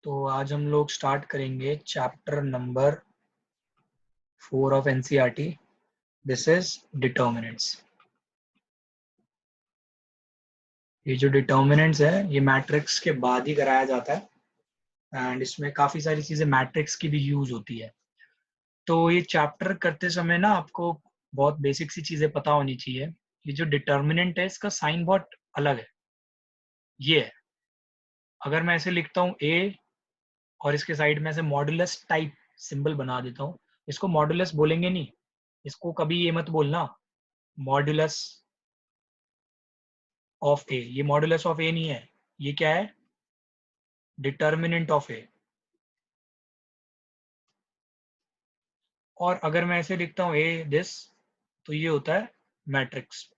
तो आज हम लोग स्टार्ट करेंगे chapter number 4 of NCERT. This is determinants. ये जो डिटर्मिनेंट्स है ये मैट्रिक्स के बाद ही कराया जाता है एंड इसमें काफ़ी सारी चीज़ें मैट्रिक्स की भी यूज होती है। तो ये चैप्टर करते समय ना आपको बहुत बेसिक सी चीज़ें पता होनी चाहिए। ये जो डिटर्मिनेंट है इसका साइन बहुत अलग है। ये है, अगर मैं ऐसे लिखता हूँ ए और इसके साइड में ऐसे मॉडुलस टाइप सिंबल बना देता हूँ, इसको मॉडुलस बोलेंगे नहीं। इसको कभी ये मत बोलना मॉडुलस ऑफ ए। ये मॉडुलस ऑफ ए नहीं है, ये क्या है? डिटर्मिनेंट ऑफ ए। और अगर मैं ऐसे लिखता हूँ ए दिस, तो ये होता है मैट्रिक्स।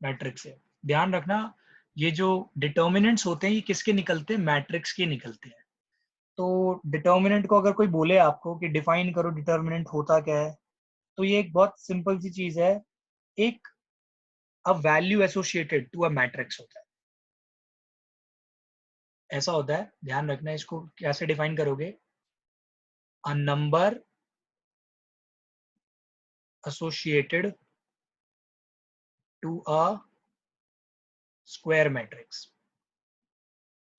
मैट्रिक्स है, ध्यान रखना। ये जो डिटर्मिनेंट्स होते हैं ये किसके निकलते हैं? मैट्रिक्स के निकलते हैं। तो डिटर्मिनेंट को अगर कोई बोले आपको कि डिफाइन करो डिटर्मिनेंट होता क्या है, तो ये एक बहुत सिंपल सी चीज है। एक a value associated to a matrix होता है। ऐसा होता है, ध्यान रखना। इसको कैसे डिफाइन करोगे? A number associated to a square matrix।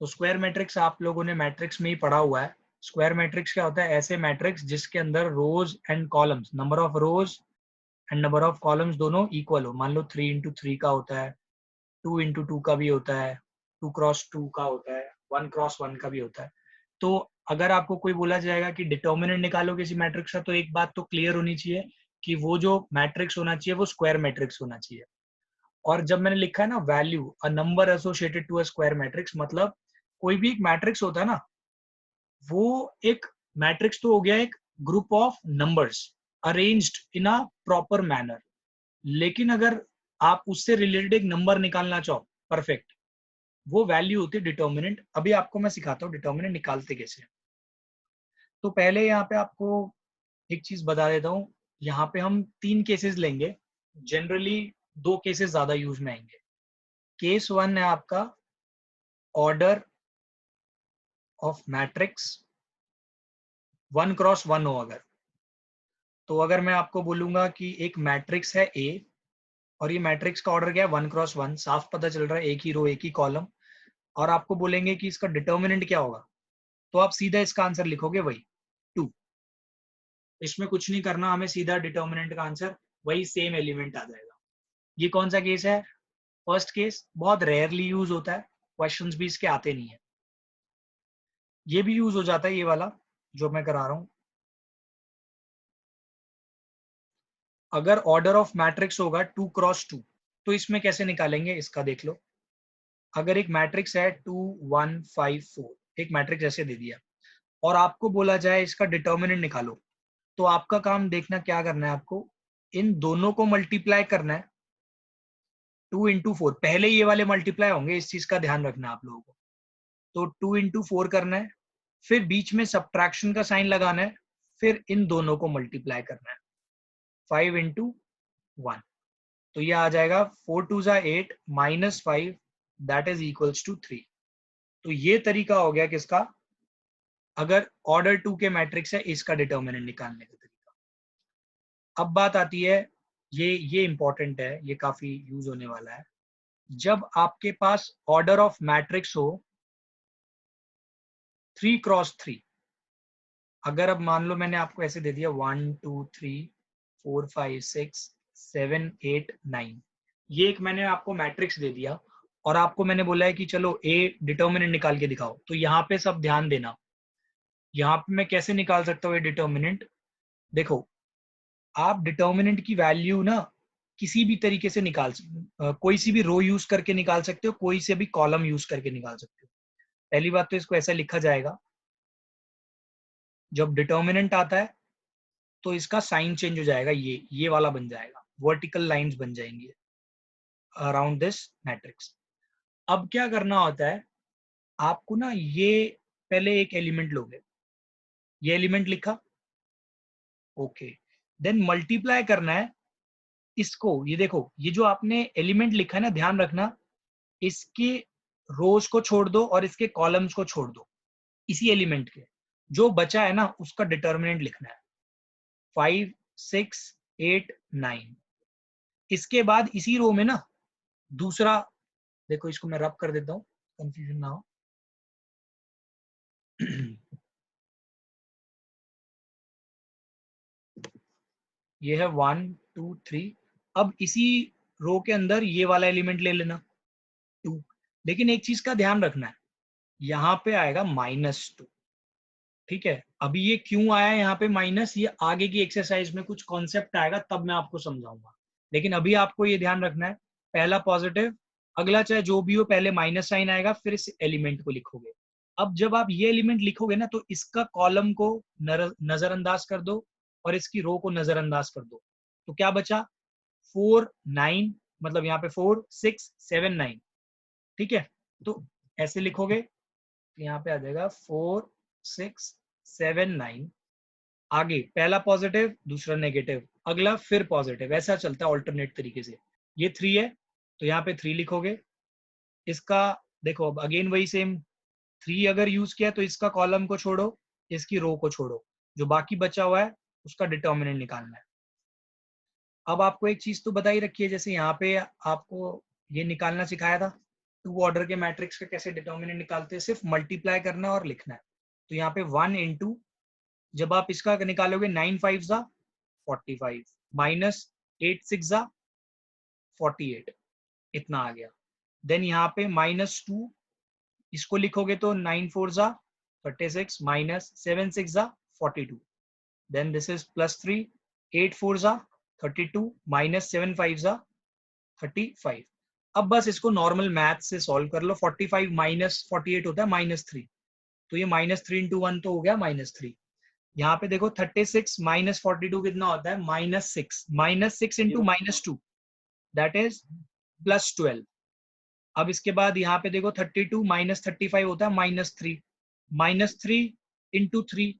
तो स्क्वायर मैट्रिक्स आप लोगों ने मैट्रिक्स में ही पढ़ा हुआ है। स्क्वायर मैट्रिक्स क्या होता है? ऐसे मैट्रिक्स जिसके अंदर rows and columns, number of rows and number of columns दोनों इक्वल हो। मान लो 3 into 3 का होता है, 2 into 2 का भी होता है, 2 x 2 का होता है, 1 x 1 का भी होता है। तो अगर आपको कोई बोला जाएगा कि डिटर्मिनेंट निकालो किसी मैट्रिक्स का, तो एक बात तो क्लियर होनी चाहिए कि वो जो मैट्रिक्स होना चाहिए वो स्क्वायर मैट्रिक्स होना चाहिए। और जब मैंने लिखा है ना value a number associated to a square matrix, मतलब कोई भी एक मैट्रिक्स होता है ना, वो एक मैट्रिक्स तो हो गया एक group of numbers arranged in a proper manner. लेकिन अगर आप उससे रिलेटेड एक नंबर निकालना चाहो परफेक्ट, वो वैल्यू होती है डिटर्मिनेंट। अभी आपको मैं सिखाता हूँ डिटर्मिनेंट निकालते कैसे हैं। तो पहले यहाँ पे आपको एक चीज बता देता हूँ। यहाँ पे हम 3 केसेस लेंगे। जनरली 2 केसेस ज्यादा यूज में आएंगे। केस 1 है आपका ऑर्डर ऑफ मैट्रिक्स 1 x 1 हो अगर। तो अगर मैं आपको बोलूंगा कि एक मैट्रिक्स है ए और ये मैट्रिक्स का ऑर्डर क्या है? 1 x 1। साफ पता चल रहा है, एक ही रो एक ही कॉलम। और आपको बोलेंगे कि इसका डिटर्मिनेंट क्या होगा, तो आप सीधा इसका आंसर लिखोगे वही 2। इसमें कुछ नहीं करना हमें, सीधा डिटर्मिनेंट का आंसर वही सेम एलिमेंट आ जाएगा। ये कौन सा केस है? First case. बहुत रेयरली यूज होता है, क्वेश्चंस भी इसके आते नहीं है। ये भी यूज हो जाता है ये वाला जो मैं करा रहा हूं। अगर ऑर्डर ऑफ मैट्रिक्स होगा 2 x 2, तो इसमें कैसे निकालेंगे इसका देख लो। अगर एक मैट्रिक्स है 2 1 5 4, एक मैट्रिक्स ऐसे दे दिया और आपको बोला जाए इसका डिटर्मिनेंट निकालो, तो आपका काम देखना क्या करना है आपको, इन दोनों को मल्टीप्लाई करना है। 2 into 4 पहले ये वाले मल्टीप्लाई होंगे, इस चीज का ध्यान रखना आप लोगों को। तो 2 into 4 करना है, फिर बीच में सब्ट्रैक्शन का साइन लगाना है, फिर इन दोनों को मल्टीप्लाई करना है। 5 into 1, तो ये आ जाएगा 4 2 8 -5 दैट इज इक्वल्स टू 3। तो ये तरीका हो गया किसका? अगर ऑर्डर 2 के मैट्रिक्स है इसका डिटर्मिनेंट निकालने का तरीका। अब बात आती है, ये इंपॉर्टेंट है, ये काफी यूज होने वाला है। जब आपके पास ऑर्डर ऑफ मैट्रिक्स हो 3 x 3, अगर अब मान लो मैंने आपको ऐसे दे दिया 1 2 3 4 5 6 7 8 9, ये एक मैंने आपको मैट्रिक्स दे दिया और आपको मैंने बोला है कि चलो ए डिटर्मिनेंट निकाल के दिखाओ। तो यहाँ पे सब ध्यान देना, यहाँ पे मैं कैसे निकाल सकता हूँ ये डिटर्मिनेंट। देखो, आप डिटर्मिनेंट की वैल्यू ना किसी भी तरीके से कोई सी भी रो यूज करके निकाल सकते हो, कोई से भी कॉलम यूज करके निकाल सकते हो। पहली बात तो इसको ऐसा लिखा जाएगा, जब डिटर्मिनेंट आता है तो इसका साइन चेंज हो जाएगा, ये वाला बन जाएगा, वर्टिकल लाइंस बन जाएंगी अराउंड दिस मैट्रिक्स। अब क्या करना होता है आपको ना, ये पहले एक एलिमेंट लोगे, ये एलिमेंट लिखा, ओके। देन मल्टीप्लाई करना है इसको। ये देखो, ये जो आपने एलिमेंट लिखा है ना, ध्यान रखना इसके रोज को छोड़ दो और इसके कॉलम्स को छोड़ दो, इसी एलिमेंट के जो बचा है ना उसका डिटर्मिनेंट लिखना है 5 6 8 9। इसके बाद इसी रो में ना दूसरा, देखो इसको मैं रब कर देता हूँ कंफ्यूजन ना हो। ये है 1 2 3। अब इसी रो के अंदर ये वाला एलिमेंट ले लेना 2। लेकिन एक चीज का ध्यान रखना है, यहाँ पे आएगा -2। ठीक है, अभी ये क्यों आया यहाँ पे माइनस, ये आगे की एक्सरसाइज में कुछ कॉन्सेप्ट आएगा तब मैं आपको समझाऊंगा। लेकिन अभी आपको ये ध्यान रखना है, पहला पॉजिटिव, अगला चाहे जो भी हो पहले माइनस साइन आएगा, फिर इस एलिमेंट को लिखोगे। अब जब आप ये एलिमेंट लिखोगे ना तो इसका कॉलम को नजरअंदाज कर दो और इसकी रो को नजरअंदाज कर दो। तो क्या बचा 4 9, मतलब यहाँ पे 4 6 7 9। ठीक है, तो ऐसे लिखोगे, यहाँ पे आ जाएगा 4 6 7 9। आगे पहला पॉजिटिव दूसरा नेगेटिव, अगला फिर पॉजिटिव, ऐसा चलता है ऑल्टरनेट तरीके से। ये 3 है तो यहाँ पे 3 लिखोगे। इसका देखो अब अगेन वही सेम, 3 अगर यूज किया तो इसका कॉलम को छोड़ो, इसकी रो को छोड़ो, जो बाकी बचा हुआ है उसका डिटर्मिनेंट निकालना है। अब आपको एक चीज तो बताई रखी है, जैसे यहाँ पे आपको ये निकालना सिखाया था 2 ऑर्डर के मैट्रिक्स का कैसे डिटर्मिनेंट निकालते हैं, सिर्फ मल्टीप्लाई करना है और लिखना है। तो यहाँ पे 1 इंटू, जब आप इसका निकालोगे 9 5 जा 45 माइनस 8 6 जा 48, इतना आ गया। देन यहाँ पे -2, इसको लिखोगे तो 9 4 जा 36 माइनस 7 6 जा 42। देन दिस इज +3, 8 4 जा 32 माइनस 7 5 जा 35। अब बस इसको नॉर्मल मैथ से सॉल्व कर लो। 45 माइनस 48 होता है -3, तो ये -3 इंटू 1 तो हो गया -3। यहाँ पे देखो 36 माइनस 42 कितना होता है -6, -6 इंटू -2 दैट इज +12। अब इसके बाद यहाँ पे देखो 32 माइनस 35 होता है -3, -3 इंटू 3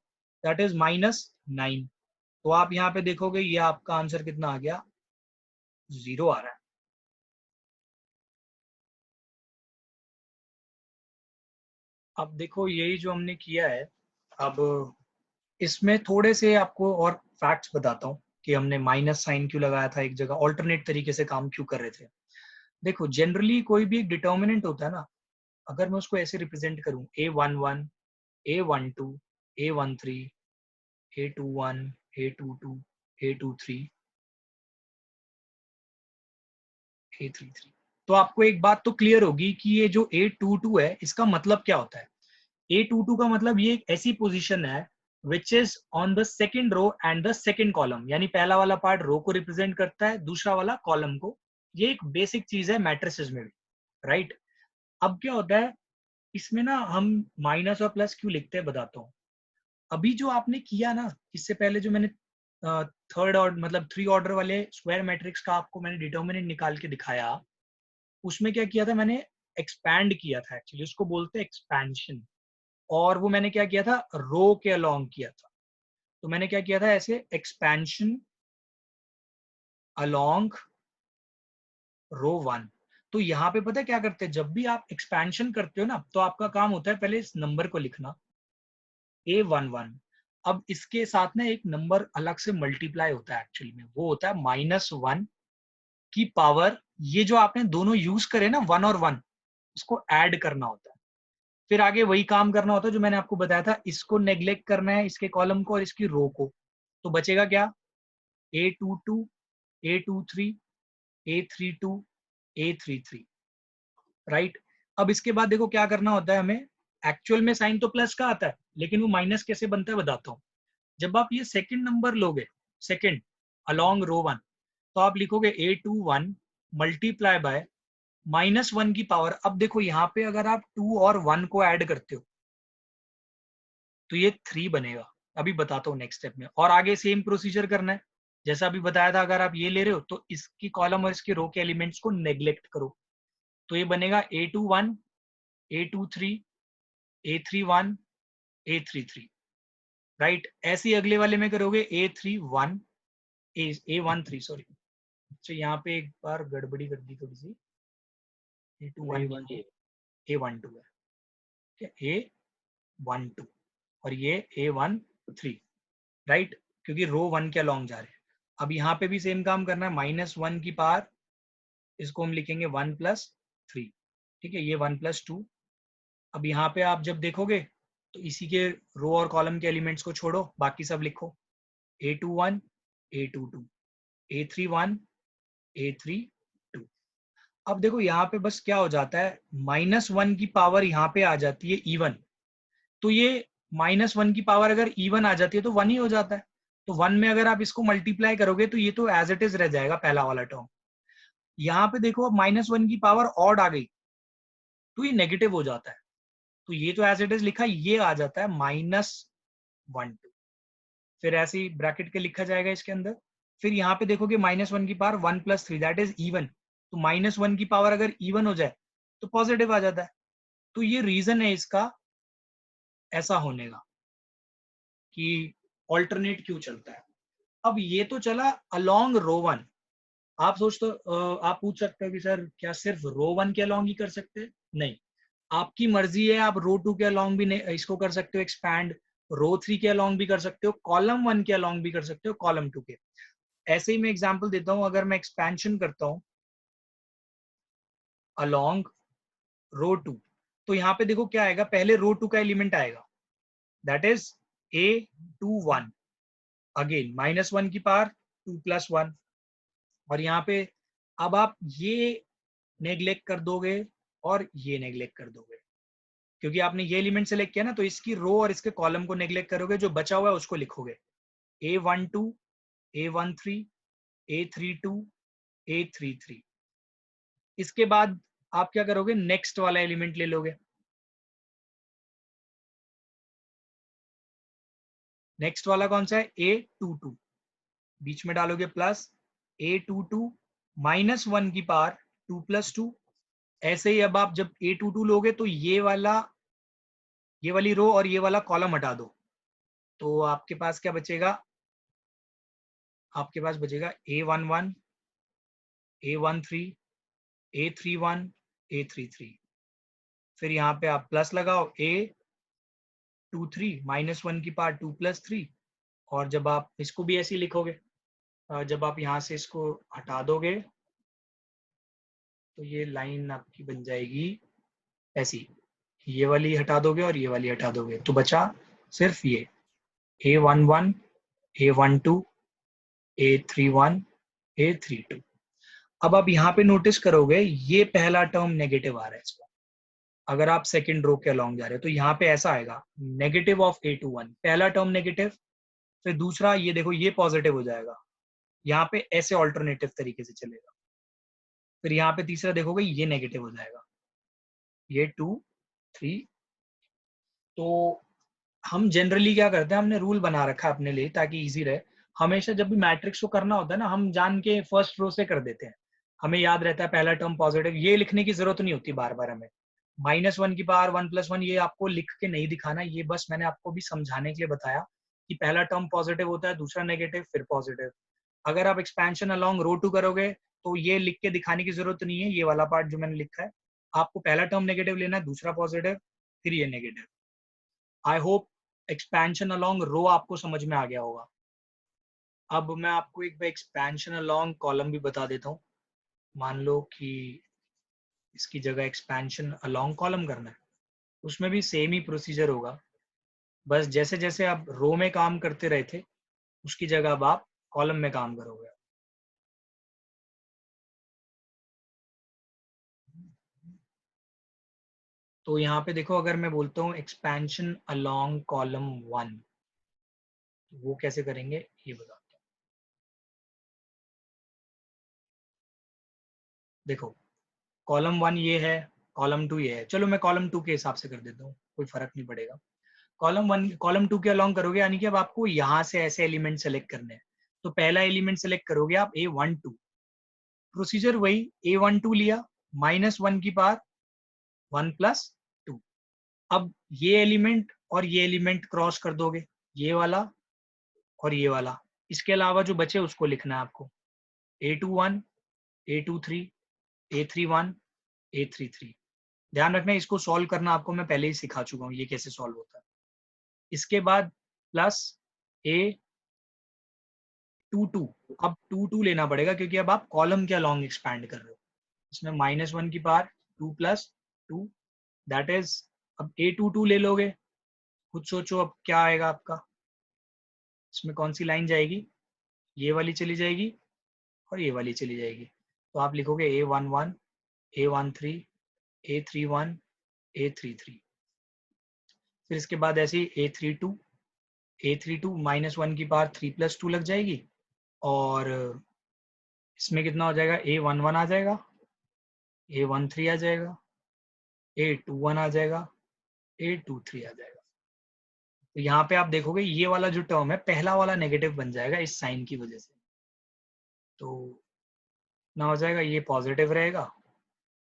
दैट इज -9। तो आप यहाँ पे देखोगे ये आपका आंसर कितना आ गया, 0 आ रहा है। अब देखो यही जो हमने किया है, अब इसमें थोड़े से आपको और फैक्ट्स बताता हूँ कि हमने माइनस साइन क्यों लगाया था एक जगह, ऑल्टरनेट तरीके से काम क्यों कर रहे थे। देखो जनरली कोई भी एक डिटर्मिनेंट होता है ना, अगर मैं उसको ऐसे रिप्रेजेंट करूं A11 A12 A13 A21 A22 A23 A33, तो आपको एक बात तो क्लियर होगी कि ये जो A22 है इसका मतलब क्या होता है। A22 का मतलब ये एक ऐसी पोजीशन है which is on the second row and the second column, यानी पहला वाला पार्ट रो को रिप्रेजेंट करता है, दूसरा वाला कॉलम को। ये एक बेसिक चीज है मैट्रिसेस में भी, राइट। अब क्या होता है इसमें ना, हम माइनस और प्लस क्यों लिखते हैं बताता हूँ। अभी जो आपने किया ना, इससे पहले जो मैंने थर्ड और मतलब 3 ऑर्डर वाले स्क्वायर मैट्रिक्स का आपको मैंने डिटर्मिनेंट निकाल के दिखाया, उसमें क्या किया था मैंने, एक्सपैंड किया था, एक्चुअली उसको बोलते हैं एक्सपेंशन। और वो मैंने क्या किया था, रो के अलोंग किया था। तो मैंने क्या किया था ऐसे, एक्सपेंशन अलोंग रो 1। तो यहाँ पे पता है क्या करते हैं, जब भी आप एक्सपेंशन करते हो ना तो आपका काम होता है पहले इस नंबर को लिखना A11। अब इसके साथ ना एक नंबर अलग से मल्टीप्लाई होता है, एक्चुअली में वो होता है -1 की पावर, ये जो आपने दोनों यूज करे ना 1 और 1, उसको ऐड करना होता है। फिर आगे वही काम करना होता है जो मैंने आपको बताया था, इसको नेग्लेक्ट करना है, इसके कॉलम को और इसकी रो को। तो बचेगा क्या, A22 A23 A32 A33, right. अब इसके बाद देखो क्या करना होता है हमें, एक्चुअल में साइन तो प्लस का आता है लेकिन वो माइनस कैसे बनता है बताता हूँ। जब आप ये सेकंड नंबर लोगे, सेकंड अलोंग रो 1, तो आप लिखोगे A21 मल्टीप्लाई बाय -1 की पावर। अब देखो यहाँ पे अगर आप 2 और 1 को ऐड करते हो तो ये 3 बनेगा। अभी बताता हूँ नेक्स्ट स्टेप में, और आगे सेम प्रोसीजर करना है जैसा अभी बताया था। अगर आप ये ले रहे हो तो इसकी कॉलम और इसकी रो के एलिमेंट्स को नेग्लेक्ट करो, तो ये बनेगा A21 A23 A31 A33, right. ऐसे ही अगले वाले में करोगे A31 A13, सॉरी। अच्छा यहाँ पे एक बार गड़बड़ी कर दी थोड़ी सी, A21 A12 है, ठीक है, A12 और ये A13, राइट, क्योंकि रो 1 के अलॉन्ग जा रहे हैं। अब यहाँ पे भी सेम काम करना है, -1 की पावर इसको हम लिखेंगे 1+3, ठीक है, ये 1+2। अब यहाँ पे आप जब देखोगे तो इसी के रो और कॉलम के एलिमेंट्स को छोड़ो, बाकी सब लिखो, A21, A22, A31, A32। अब देखो यहाँ पे बस क्या हो जाता है, -1 की पावर यहाँ पे आ जाती है इवन, तो ये -1 की पावर अगर इवन आ जाती है तो 1 ही हो जाता है। तो 1 में अगर आप इसको मल्टीप्लाई करोगे तो ये तो एज इट इज रह जाएगा पहला वाला टर्म। यहाँ पे देखो अब -1 की पावर ऑड आ गई तो ये नेगेटिव हो जाता है, तो ये तो एज इट इज लिखा, ये आ जाता है -1 2, फिर ऐसे ही ब्रैकेट के लिखा जाएगा इसके अंदर। फिर यहाँ पे देखोगे -1 की पावर 1+3 दैट इज इवन, तो -1 की पावर अगर इवन हो जाए तो पॉजिटिव आ जाता है। तो ये रीजन है इसका ऐसा होने का कि ऑल्टरनेट क्यों चलता है। अब ये तो चला अलोंग रो 1। आप आप पूछ सकते हो कि सर क्या सिर्फ रो 1 के अलोंग ही कर सकते हैं? नहीं, आपकी मर्जी है, आप रो 2 के अलोंग भी इसको कर सकते हो एक्सपैंड, रो 3 के अलोंग भी कर सकते हो, कॉलम 1 के अलोंग भी कर सकते हो, कॉलम 2 के। ऐसे ही मैं एग्जांपल देता हूं, अगर मैं एक्सपेंशन करता हूं अलोंग रो 2, तो यहाँ पे देखो क्या आएगा, पहले रो 2 का एलिमेंट आएगा दैट इज A21, अगेन -1 की पावर 2+1, और यहाँ पे अब आप ये नेग्लेक्ट कर दोगे और ये नेग्लेक्ट कर दोगे, क्योंकि आपने ये एलिमेंट सेलेक्ट किया ना, तो इसकी रो और इसके कॉलम को नेग्लेक्ट करोगे, जो बचा हुआ है उसको लिखोगे A12, A13, A32, A33। इसके बाद आप क्या करोगे, नेक्स्ट वाला एलिमेंट ले लोगे, नेक्स्ट वाला कौन सा है, A22, बीच में डालोगे प्लस A22 -1 की पावर 2+2। ऐसे ही अब आप जब A22 लोगे तो ये वाली रो और ये वाला कॉलम हटा दो, तो आपके पास क्या बचेगा, आपके पास बचेगा A11, A13, A31, A33। फिर यहाँ पे आप प्लस लगाओ A23 -1 की पावर 2+3, और जब आप इसको भी ऐसे ही लिखोगे, जब आप यहाँ से इसको हटा दोगे तो ये लाइन आपकी बन जाएगी ऐसी, ये वाली हटा दोगे और ये वाली हटा दोगे, तो बचा सिर्फ ये A11, A12, A31, A32। अब आप यहाँ पे नोटिस करोगे ये पहला टर्म नेगेटिव आ रहा है इसका, अगर आप सेकंड रो के अलोंग जा रहे हो तो यहाँ पे ऐसा आएगा नेगेटिव ऑफ A21, पहला टर्म नेगेटिव, फिर दूसरा ये देखो ये पॉजिटिव हो जाएगा, यहाँ पे ऐसे ऑल्टरनेटिव तरीके से चलेगा। फिर यहाँ पे तीसरा देखोगे ये नेगेटिव हो जाएगा, ये 2 3। तो हम जनरली क्या करते हैं, हमने रूल बना रखा है अपने लिए ताकि इजी रहे, हमेशा जब भी मैट्रिक्स को करना होता है ना, हम जान के फर्स्ट रो से कर देते हैं, हमें याद रहता है पहला टर्म पॉजिटिव, ये लिखने की जरूरत नहीं होती बार बार हमें। -1 की पावर 1+1 ये आपको लिख के नहीं दिखाना, ये बस मैंने आपको भी समझाने के लिए बताया कि पहला टर्म पॉजिटिव होता है, दूसरा नेगेटिव, फिर पॉजिटिव। अगर आप एक्सपेंशन अलोंग रो 2 करोगे तो ये लिख के दिखाने की जरूरत नहीं है, ये वाला पार्ट जो मैंने लिखा है, आपको पहला टर्म नेगेटिव लेना है, दूसरा पॉजिटिव, फिर ये negative. I hope expansion along row आपको समझ में आ गया होगा। अब मैं आपको एक बार एक्सपेंशन अलोंग कॉलम भी बता देता हूँ। मान लो कि इसकी जगह एक्सपेंशन अलोंग कॉलम करना है, उसमें भी सेम ही प्रोसीजर होगा, बस जैसे जैसे आप रो में काम करते रहे थे उसकी जगह अब आप कॉलम में काम करोगे। तो यहाँ पे देखो, अगर मैं बोलता हूँ एक्सपेंशन अलोंग कॉलम 1, वो कैसे करेंगे ये बताता हूँ। देखो कॉलम 1 ये है, कॉलम 2 ये है, चलो मैं कॉलम 2 के हिसाब से कर देता हूँ, कोई फर्क नहीं पड़ेगा। कॉलम 1 कॉलम 2 के अलोंग करोगे, यानी कि अब आपको यहाँ से ऐसे एलिमेंट सेलेक्ट करने हैं, तो पहला एलिमेंट सेलेक्ट करोगे आप A12, प्रोसीजर वही A12 लिया, -1 की पावर 1+2। अब ये एलिमेंट और ये एलिमेंट क्रॉस कर दोगे, ये वाला और ये वाला, इसके अलावा जो बचे उसको लिखना है आपको, A21, A23, A31, A33, ध्यान रखना इसको सॉल्व करना आपको मैं पहले ही सिखा चुका हूँ ये कैसे सॉल्व होता है। इसके बाद प्लस A 2 अब 2 लेना पड़ेगा क्योंकि अब आप कॉलम के अलॉन्ग एक्सपैंड कर रहे हो। इसमें -1 की पावर 2 + 2 दैट इज, अब A 2 ले लोगे, खुद सोचो अब क्या आएगा आपका। इसमें कौन सी लाइन जाएगी, ये वाली चली जाएगी और ये वाली चली जाएगी। तो आप लिखोगे A11 A13 A31 A33। फिर इसके बाद ऐसे ही A32 -1 की पावर 3 + 2 लग जाएगी और इसमें कितना हो जाएगा, A11 आ जाएगा, A13 आ जाएगा, A21 आ जाएगा, A23 आ जाएगा। तो यहाँ पे आप देखोगे ये वाला जो टर्म है पहला वाला नेगेटिव बन जाएगा इस साइन की वजह से। तो ना हो जाएगा, ये पॉजिटिव रहेगा,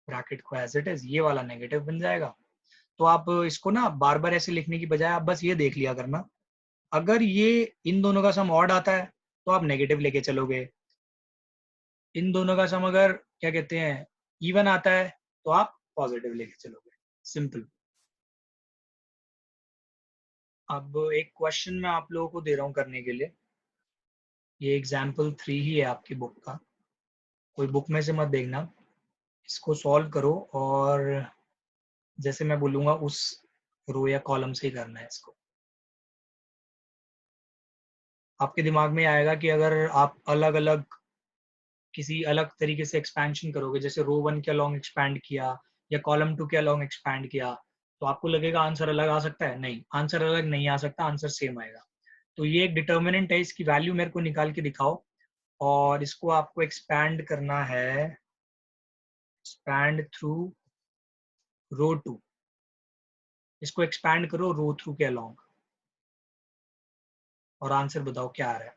ब्रैकेट को एज इट इज, ये वाला नेगेटिव बन जाएगा। तो आप इसको ना बार बार ऐसे लिखने की बजाय आप बस ये देख लिया करना, अगर ये इन दोनों का सम ऑड आता है तो आप नेगेटिव लेके चलोगे, इन दोनों का सम अगर क्या कहते हैं इवन आता है तो आप पॉजिटिव लेके चलोगे। सिंपल। अब एक क्वेश्चन मैं आप लोगों को दे रहा हूँ करने के लिए, ये एग्जाम्पल 3 ही है आपकी बुक का, कोई बुक में से मत देखना, इसको सॉल्व करो और जैसे मैं बोलूँगा उस रो या कॉलम से ही करना है इसको। आपके दिमाग में आएगा कि अगर आप अलग अलग किसी अलग तरीके से एक्सपेंशन करोगे, जैसे रो 1 के अलॉन्ग एक्सपैंड किया या कॉलम 2 के अलॉन्ग एक्सपैंड किया, तो आपको लगेगा आंसर अलग आ सकता है। नहीं, आंसर अलग नहीं आ सकता, आंसर सेम आएगा। तो ये एक डिटर्मिनेंट है, इसकी वैल्यू मेरे को निकाल के दिखाओ और इसको आपको एक्सपैंड करना है, एक्सपैंड थ्रू रो 2। इसको एक्सपैंड करो रो थ्रू के अलॉन्ग और आंसर बताओ क्या आ रहा है।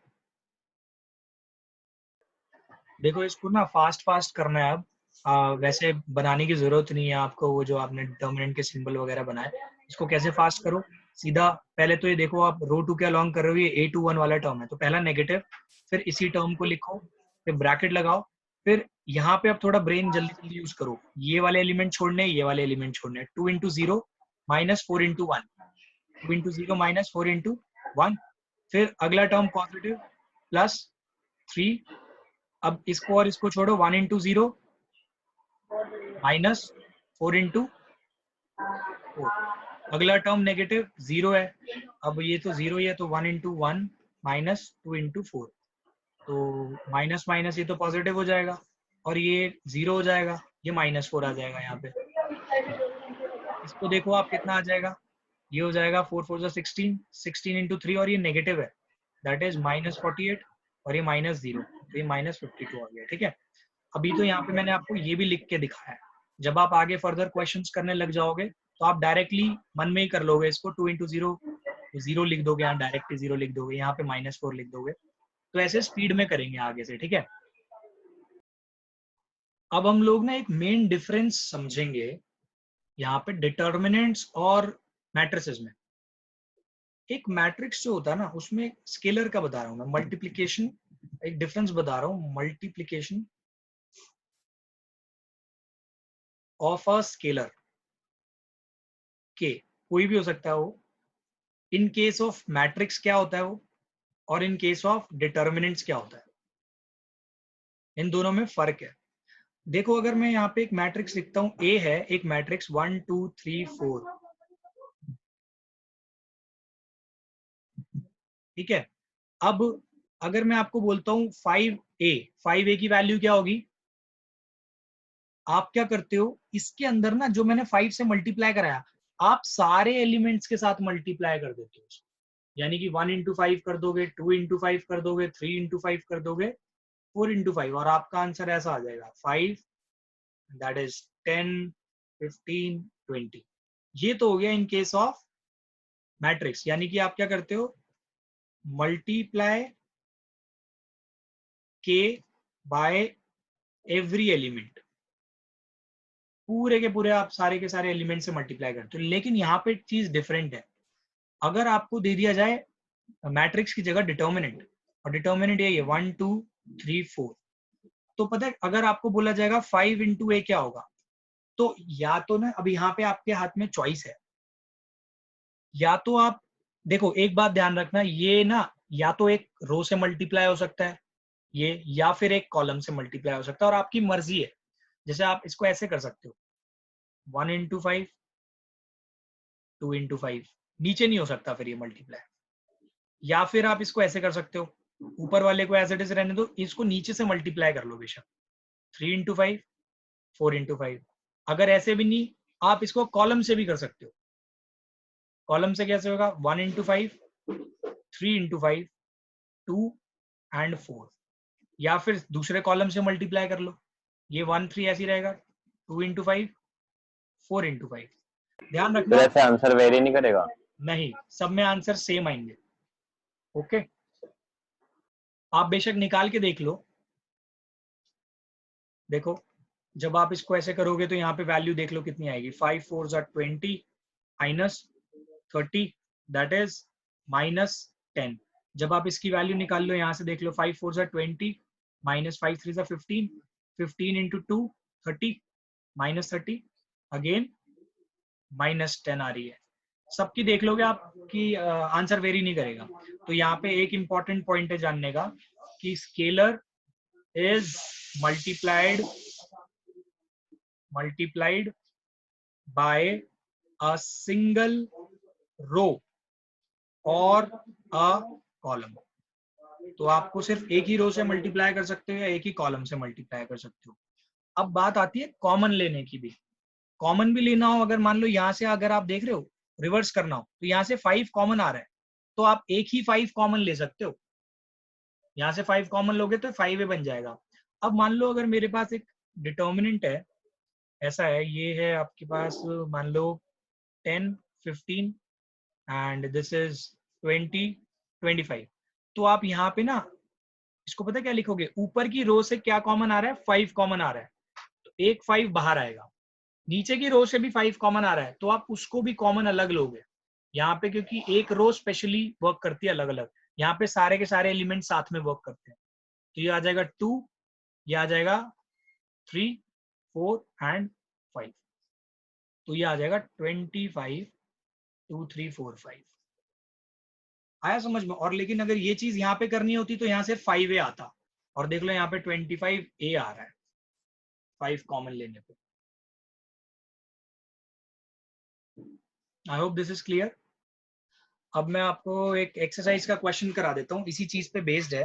देखो इसको ना फास्ट फास्ट करना है अब, वैसे बनाने की जरूरत नहीं है आपको, वो जो आपने डिटर्मिनेंट के सिंबल वगैरह बनाए, इसको कैसे फास्ट करो, सीधा पहले तो ये देखो आप रो 2 के अलॉन्ग कर रहे हो, ये A21 वाला टर्म है तो पहला नेगेटिव, फिर इसी टर्म को लिखो, फिर ब्रैकेट लगाओ, फिर यहाँ पे अब थोड़ा ब्रेन जल्दी जल्दी यूज करो, ये वाले एलिमेंट छोड़ने, ये वाले एलिमेंट छोड़ने, 2 × 0 -4 × 1, 2 × 0 -4 × 1, फिर अगला टर्म पॉजिटिव +3, अब इसको और इसको छोड़ो, 1 × 0 -4 × 4, अगला टर्म नेगेटिव 0 है, अब ये तो 0 ही है तो 1 × 1 -2 × 4, तो माइनस माइनस ये तो पॉजिटिव हो जाएगा और ये 0 हो जाएगा, ये -4 आ जाएगा यहाँ पे। इसको देखो आप कितना आ जाएगा, ये हो जाएगा 4 4 16, 16 × 3 और ये नेगेटिव है, दैट इज -48 और ये -0, तो ये -52 आ गया। ठीक है, अभी तो यहाँ पे मैंने आपको ये भी लिख के दिखाया है, जब आप आगे फर्दर क्वेश्चंस करने लग जाओगे तो आप डायरेक्टली मन में ही कर लोगे इसको, 2 × 0 0 लिख दोगे, यहाँ डायरेक्टली 0 लिख दोगे, यहाँ पे -4 लिख दोगे, तो ऐसे स्पीड में करेंगे आगे से। ठीक है, अब हम लोग ना एक मेन डिफरेंस समझेंगे यहाँ पे डिटर्मिनेंट्स और मैट्रिसेस में। एक मैट्रिक्स जो होता है ना उसमें स्केलर का बता रहा हूँ मैं, मल्टीप्लिकेशन, एक डिफरेंस बता रहा हूँ, मल्टीप्लिकेशन ऑफ अ स्केलर के, कोई भी हो सकता है वो, इन केस ऑफ मैट्रिक्स क्या होता है वो, और इन केस ऑफ डिटर्मिनेंट्स क्या होता है, इन दोनों में फर्क है। देखो अगर मैं यहाँ पे एक मैट्रिक्स लिखता हूँ, ए है एक मैट्रिक्स 1 2 3 4, ठीक है, अब अगर मैं आपको बोलता हूँ 5a की वैल्यू क्या होगी, आप क्या करते हो इसके अंदर ना जो मैंने 5 से मल्टीप्लाई कराया, आप सारे एलिमेंट्स के साथ मल्टीप्लाई कर देते हो, यानी कि 1 × 5 कर दोगे, 2 × 5 कर दोगे, 3 × 5 कर दोगे, 4 × 5, और आपका आंसर ऐसा आ जाएगा 5, दैट इज 10 15 20। ये तो हो गया इन केस ऑफ मैट्रिक्स, यानी कि आप क्या करते हो, मल्टीप्लाई के बाय एवरी एलिमेंट, पूरे के पूरे आप सारे के सारे एलिमेंट से मल्टीप्लाई करते हो। लेकिन यहाँ पे चीज डिफरेंट है, अगर आपको दे दिया जाए मैट्रिक्स की जगह डिटर्मिनेंट, और डिटर्मिनेंट यही है 1 2 3 4, तो पता है अगर आपको बोला जाएगा 5 × a क्या होगा, तो या तो ना अब यहाँ पे आपके हाथ में चॉइस है, या तो आप देखो एक बात ध्यान रखना, ये ना या तो एक रो से मल्टीप्लाई हो सकता है ये, या फिर एक कॉलम से मल्टीप्लाई हो सकता है, और आपकी मर्जी है। जैसे आप इसको ऐसे कर सकते हो 1 इंटू 5, 2 इंटू 5, नीचे नहीं हो सकता फिर ये मल्टीप्लाई। या फिर आप इसको ऐसे कर सकते हो, ऊपर वाले को एज इट इज रहने दो, इसको नीचे से मल्टीप्लाई कर लो बेशक, 3 इंटू 5, 4 इंटू 5। अगर ऐसे भी नहीं, आप इसको कॉलम से भी कर सकते हो। कॉलम से कैसे होगा, 1 इंटू 5, 3 इंटू 5, 2 एंड 4। या फिर दूसरे कॉलम से मल्टीप्लाई कर लो, ये 1 3 ऐसे ही रहेगा, 2 इंटू 5, 4 इंटू 5। ध्यान फिर रखना ऐसे आंसर वेरी नहीं करेगा? नहीं, सब में आंसर सेम आएंगे। ओके, आप बेशक निकाल के देख लो। देखो जब आप इसको ऐसे करोगे तो यहाँ पे वैल्यू देख लो कितनी आएगी, 5 4 20 माइनस 30, दैट इज माइनस 10। जब आप इसकी वैल्यू निकाल लो, यहाँ से देख लो, 5 4 20 minus 5 3 15, 15 into 2 30, minus 30, again minus 10 आ रही है। सबकी देख लोगे आपकी आंसर वेरी नहीं करेगा। तो यहाँ पे एक इंपॉर्टेंट पॉइंट है जानने का कि scalar is multiplied by a single row or a column। तो आपको सिर्फ एक ही रो से मल्टीप्लाई कर सकते हो या एक ही कॉलम से मल्टीप्लाई कर सकते हो। अब बात आती है कॉमन लेने की भी। कॉमन भी लेना हो, अगर मान लो यहाँ से अगर आप देख रहे हो रिवर्स करना हो, तो यहाँ से 5 कॉमन आ रहा है, तो आप एक ही 5 कॉमन ले सकते हो। यहाँ से 5 कॉमन लोगे तो 5 ही बन जाएगा। अब मान लो अगर मेरे पास एक डिटर्मिनेंट है, ऐसा है, ये है आपके पास, मान लो 10 15 एंड दिस इज 20 25। तो आप यहाँ पे ना इसको पता क्या लिखोगे, ऊपर की रो से क्या कॉमन आ रहा है, 5 कॉमन आ रहा है, तो एक 5 बाहर आएगा। नीचे की रो से भी 5 कॉमन आ रहा है, तो आप उसको भी कॉमन अलग लोगे यहाँ पे, क्योंकि एक रो स्पेशली वर्क करती है अलग अलग। यहाँ पे सारे के सारे एलिमेंट साथ में वर्क करते हैं। तो ये आ जाएगा 2, ये आ जाएगा 3 4 एंड 5। तो ये आ जाएगा 25 2 3 4 5। आया समझ में? और लेकिन अगर ये चीज यहाँ पे करनी होती तो यहाँ से 5A आता, और देख लो यहाँ पे 25A आ रहा है 5 कॉमन लेने पे। I hope this is clear. अब मैं आपको एक एक्सरसाइज का क्वेश्चन करा देता हूँ, इसी चीज पे बेस्ड है,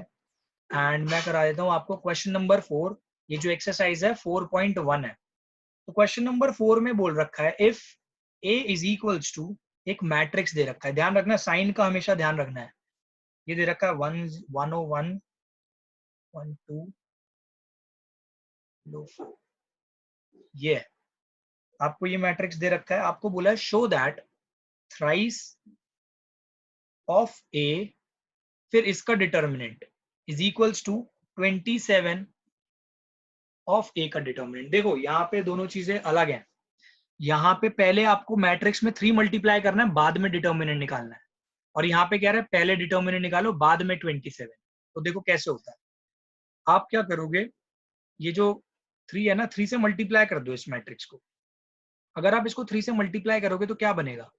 एंड मैं करा देता हूँ आपको क्वेश्चन नंबर 4। ये जो एक्सरसाइज है 4.1 है। तो क्वेश्चन नंबर 4 में बोल रखा है if A is equals to, एक मैट्रिक्स दे रखा है, ध्यान रखना साइन का हमेशा ध्यान रखना है। ये दे रखा है 101 1 2 4, ये है। आपको ये मैट्रिक्स दे रखा है, आपको बोला है show that thrice of A, फिर इसका determinant is equals to 27 of A का डिटर्मिनेंट। देखो यहाँ पे दोनों चीजें अलग हैं। यहाँ पे पहले आपको मैट्रिक्स में 3 मल्टीप्लाई करना है, बाद में डिटर्मिनेंट निकालना है। और यहाँ पे कह रहा है पहले डिटर्मिनेंट निकालो बाद में 27। तो देखो कैसे होता है। आप क्या करोगे, ये जो 3 है ना, 3 से मल्टीप्लाई कर दो इस मैट्रिक्स को। अगर आप इसको 3 से मल्टीप्लाई करोगे तो क्या बनेगा,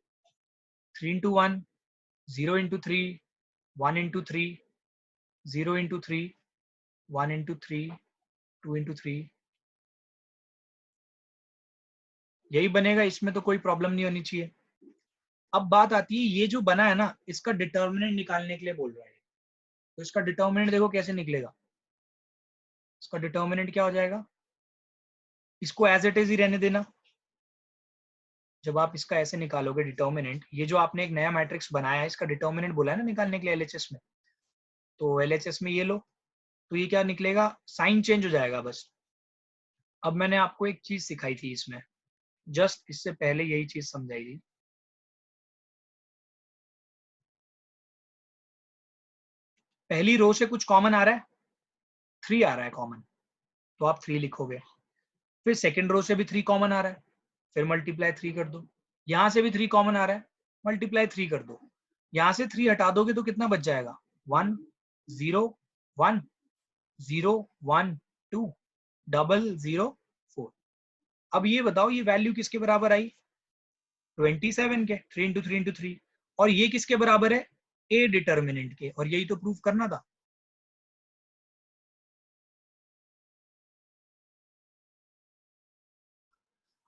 3 into 1, 0 into 3, 1 into 3, 0 into 3, 1 into 3, 2 into 3, यही बनेगा। इसमें तो कोई प्रॉब्लम नहीं होनी चाहिए। अब बात आती है ये जो बना है ना, इसका डिटर्मिनेंट निकालने के लिए बोल रहा है। तो इसका डिटर्मिनेंट देखो कैसे निकलेगा। इसका डिटर्मिनेंट क्या हो जाएगा, इसको एज इट इज ही रहने देना। जब आप इसका ऐसे निकालोगे डिटर्मिनेंट, ये जो आपने एक नया मैट्रिक्स बनाया है, इसका डिटर्मिनेंट बोला है ना निकालने के लिए एलएचएस में, तो एलएचएस में ये लो, तो ये क्या निकलेगा, साइन चेंज हो जाएगा बस। अब मैंने आपको एक चीज सिखाई थी इसमें, जस्ट इससे पहले यही चीज समझाई थी। पहली रो से कुछ कॉमन आ रहा है, 3 आ रहा है कॉमन, तो आप 3 लिखोगे। फिर सेकंड रो से भी 3 कॉमन आ रहा है, फिर मल्टीप्लाई 3 कर दो। यहां से भी 3 कॉमन आ रहा है, मल्टीप्लाई 3 कर दो। यहां से 3 हटा दोगे तो कितना बच जाएगा, 1 0 1 0 1 2 0 0 4। अब ये बताओ ये वैल्यू किसके बराबर आई? 27 के, 3 इंटू 3 इंटू 3। और ये किसके बराबर है? ए डिटर्मिनेंट के। और यही तो प्रूफ करना था।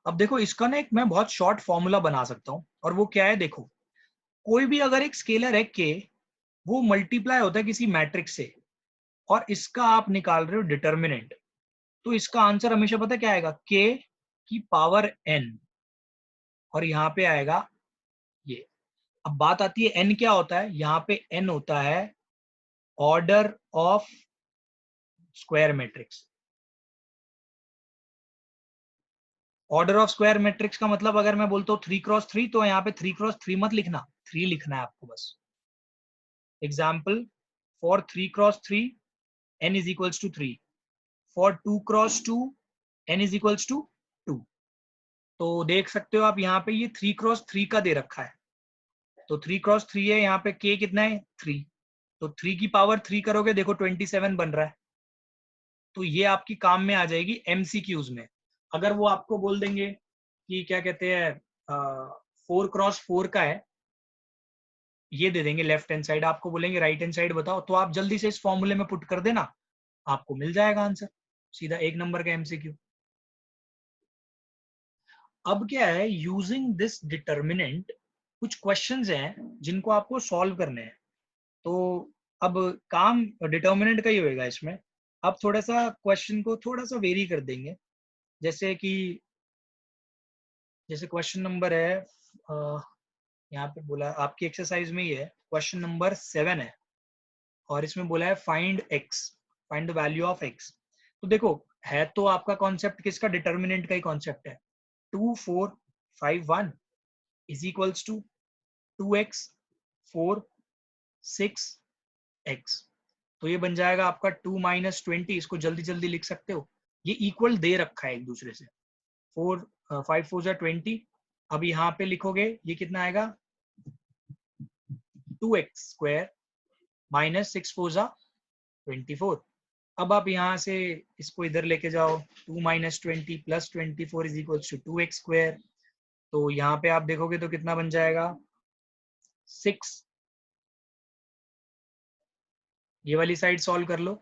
अब देखो इसका ना एक मैं बहुत शॉर्ट फॉर्मूला बना सकता हूं, और वो क्या है देखो, कोई भी अगर एक स्केलर है के, वो मल्टीप्लाई होता है किसी मैट्रिक्स से, और इसका आप निकाल रहे हो डिटर्मिनेंट, तो इसका आंसर हमेशा पता क्या आएगा? के की पावर एन। और यहाँ पे आएगा ये। अब बात आती है एन क्या होता है? यहाँ पे एन होता है order of square matrix. Order of square matrix का मतलब अगर मैं बोलता हूँ 3x3, तो यहाँ पे 3x3 मत लिखना, 3 लिखना है आपको बस। Example, for 3x3 n is equals to 3, for 2x2 n is equals to 2। तो देख सकते हो आप यहाँ पे ये 3x3 का दे रखा है, तो 3x3 है, यहाँ पे k कितना है? 3। तो 3 की पावर 3 करोगे, देखो 27 बन रहा है। तो ये आपकी काम में आ जाएगी एमसीक्यूज में। अगर वो आपको बोल देंगे कि क्या कहते हैं 4x4 का है, ये दे देंगे लेफ्ट हैंड साइड, आपको बोलेंगे राइट हैंड साइड बताओ, तो आप जल्दी से इस फॉर्मूले में पुट कर देना, आपको मिल जाएगा आंसर सीधा, 1 नंबर का एमसीक्यू। अब क्या है, यूजिंग दिस डिटर्मिनेंट कुछ क्वेश्चंस हैं जिनको आपको सॉल्व करने हैं। तो अब काम डिटर्मिनेंट का ही होएगा इसमें। अब थोड़ा सा क्वेश्चन को थोड़ा सा वेरी कर देंगे, जैसे कि जैसे क्वेश्चन नंबर है यहाँ पे बोला आपकी एक्सरसाइज में ही है, क्वेश्चन नंबर 7 है, और इसमें बोला है find x, find the value of x. तो देखो, है तो आपका कॉन्सेप्ट किसका? डिटर्मिनेंट का ही कॉन्सेप्ट है। 2 4 5 1 is equals to 2x 4 6 x। तो ये बन जाएगा आपका 2 माइनस 20। इसको जल्दी जल्दी लिख सकते हो, ये इक्वल दे रखा है एक दूसरे से। 4 5 4 जा 20। अब यहाँ पे लिखोगे ये कितना आएगा? 2x स्क्वायर माइनस 6 4 जा 24। अब आप यहाँ से इसको इधर लेके जाओ, 2 minus 20 plus 24 is equal to 2x square. तो यहाँ पे आप देखोगे तो कितना बन जाएगा? 6। ये वाली साइड सॉल्व कर लो,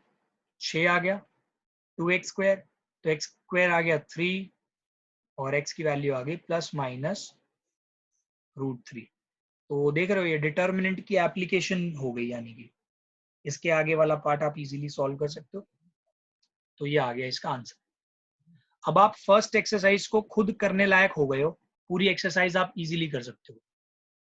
6 आ गया, 2x स्क्वायर, तो x स्क्वायर आ गया 3, और x की वैल्यू आ गई प्लस माइनस √3। तो देख रहे हो ये डिटर्मिनेंट की एप्लीकेशन हो गई, यानी कि इसके आगे वाला पार्ट आप इजीली सॉल्व कर सकते हो। तो ये आ गया इसका आंसर। अब आप फर्स्ट एक्सरसाइज को खुद करने लायक हो गए हो, पूरी एक्सरसाइज आप इजीली कर सकते हो।